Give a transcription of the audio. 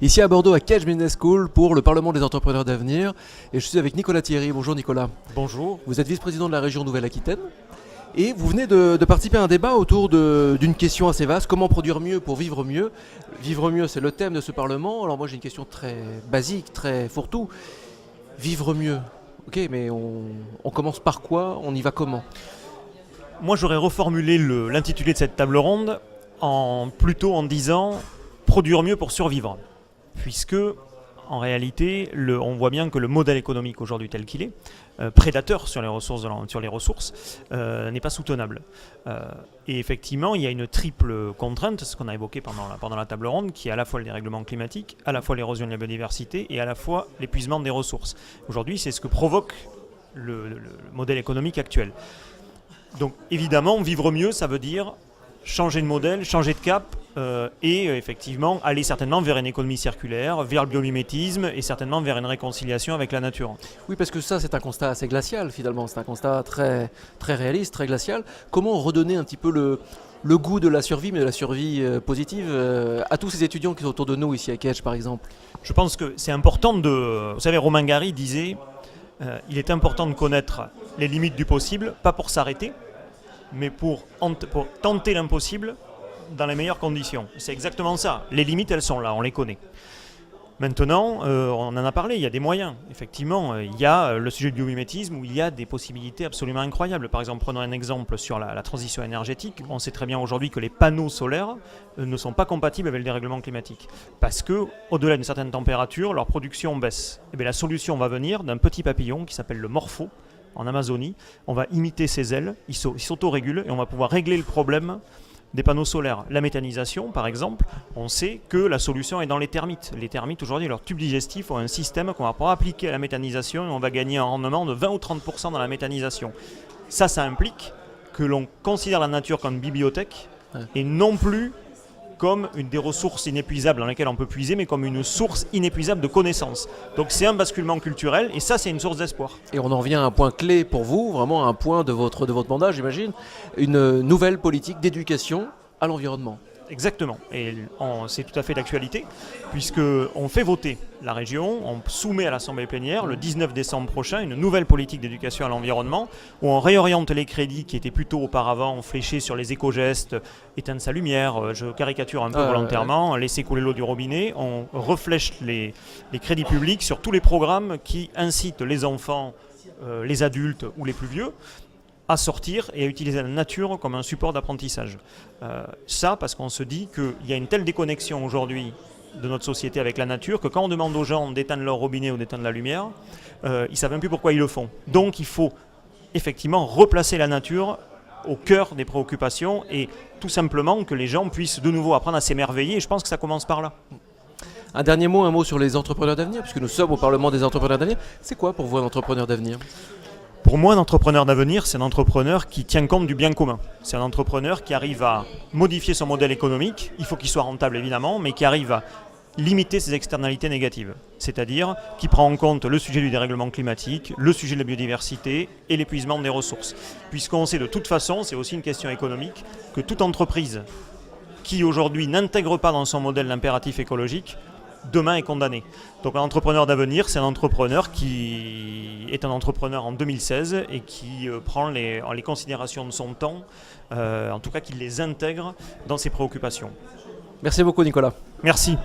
ici à Bordeaux à Cage Business School pour le Parlement des entrepreneurs d'avenir. Et je suis avec Nicolas Thierry. Bonjour Nicolas. Bonjour. Vous êtes vice-président de la région Nouvelle-Aquitaine. Et vous venez de participer à un débat autour d'une question assez vaste. Comment produire mieux pour vivre mieux? Vivre mieux, c'est le thème de ce Parlement. Alors moi j'ai une question très basique, très fourre-tout. Vivre mieux. Ok, mais on commence par quoi? On y va comment? Moi j'aurais reformulé l'intitulé de cette table ronde plutôt en disant produire mieux pour survivre. Puisque en réalité, on voit bien que le modèle économique aujourd'hui tel qu'il est, prédateur sur les ressources, n'est pas soutenable. Et effectivement, il y a une triple contrainte, ce qu'on a évoqué pendant la table ronde, qui est à la fois le dérèglement climatique, à la fois l'érosion de la biodiversité et à la fois l'épuisement des ressources. Aujourd'hui, c'est ce que provoque le modèle économique actuel. Donc évidemment, vivre mieux, ça veut dire changer de modèle, changer de cap et effectivement aller certainement vers une économie circulaire, vers le biomimétisme et certainement vers une réconciliation avec la nature. Oui, parce que ça c'est un constat assez glacial finalement, c'est un constat très, très réaliste, très glacial. Comment redonner un petit peu le goût de la survie, mais de la survie positive à tous ces étudiants qui sont autour de nous ici à Cage par exemple? Je pense que c'est important Vous savez, Romain Gary disait il est important de connaître les limites du possible, pas pour s'arrêter, mais pour tenter l'impossible dans les meilleures conditions. C'est exactement ça. Les limites, elles sont là, on les connaît. Maintenant, on en a parlé, il y a des moyens. Effectivement, il y a le sujet du biomimétisme où il y a des possibilités absolument incroyables. Par exemple, prenons un exemple sur la transition énergétique. On sait très bien aujourd'hui que les panneaux solaires ne sont pas compatibles avec le dérèglement climatique. Parce qu'au-delà d'une certaine température, leur production baisse. Et bien, la solution va venir d'un petit papillon qui s'appelle le morpho, en Amazonie. On va imiter ses ailes, il s'auto-régule et on va pouvoir régler le problème des panneaux solaires. La méthanisation, par exemple, on sait que la solution est dans les termites. Les termites, aujourd'hui, leurs tubes digestifs ont un système qu'on va pouvoir appliquer à la méthanisation et on va gagner un rendement de 20 ou 30% dans la méthanisation. Ça implique que l'on considère la nature comme une bibliothèque et non plus comme des ressources inépuisables dans lesquelles on peut puiser, mais comme une source inépuisable de connaissances. Donc c'est un basculement culturel, et ça c'est une source d'espoir. Et on en revient à un point clé pour vous, vraiment un point de votre mandat j'imagine, une nouvelle politique d'éducation à l'environnement. Exactement, et c'est tout à fait d'actualité, puisqu'on fait voter la région, on soumet à l'Assemblée plénière le 19 décembre prochain une nouvelle politique d'éducation à l'environnement, où on réoriente les crédits qui étaient plutôt auparavant fléchés sur les éco-gestes, éteindre sa lumière, je caricature un peu volontairement, laisser couler l'eau du robinet, on reflèche les crédits publics sur tous les programmes qui incitent les enfants, les adultes ou les plus vieux, à sortir et à utiliser la nature comme un support d'apprentissage. Ça parce qu'on se dit qu'il y a une telle déconnexion aujourd'hui de notre société avec la nature que quand on demande aux gens d'éteindre leur robinet ou d'éteindre la lumière, ils ne savent même plus pourquoi ils le font. Donc il faut effectivement replacer la nature au cœur des préoccupations et tout simplement que les gens puissent de nouveau apprendre à s'émerveiller, et je pense que ça commence par là. Un dernier mot, un mot sur les entrepreneurs d'avenir, puisque nous sommes au Parlement des entrepreneurs d'avenir. C'est quoi pour vous un entrepreneur d'avenir ? Pour moi, un entrepreneur d'avenir, c'est un entrepreneur qui tient compte du bien commun. C'est un entrepreneur qui arrive à modifier son modèle économique, il faut qu'il soit rentable évidemment, mais qui arrive à limiter ses externalités négatives. C'est-à-dire qui prend en compte le sujet du dérèglement climatique, le sujet de la biodiversité et l'épuisement des ressources. Puisqu'on sait de toute façon, c'est aussi une question économique, que toute entreprise qui aujourd'hui n'intègre pas dans son modèle l'impératif écologique, demain est condamné. Donc un entrepreneur d'avenir, c'est un entrepreneur qui est un entrepreneur en 2016 et qui prend les considérations de son temps, en tout cas qui les intègre dans ses préoccupations. Merci beaucoup Nicolas. Merci.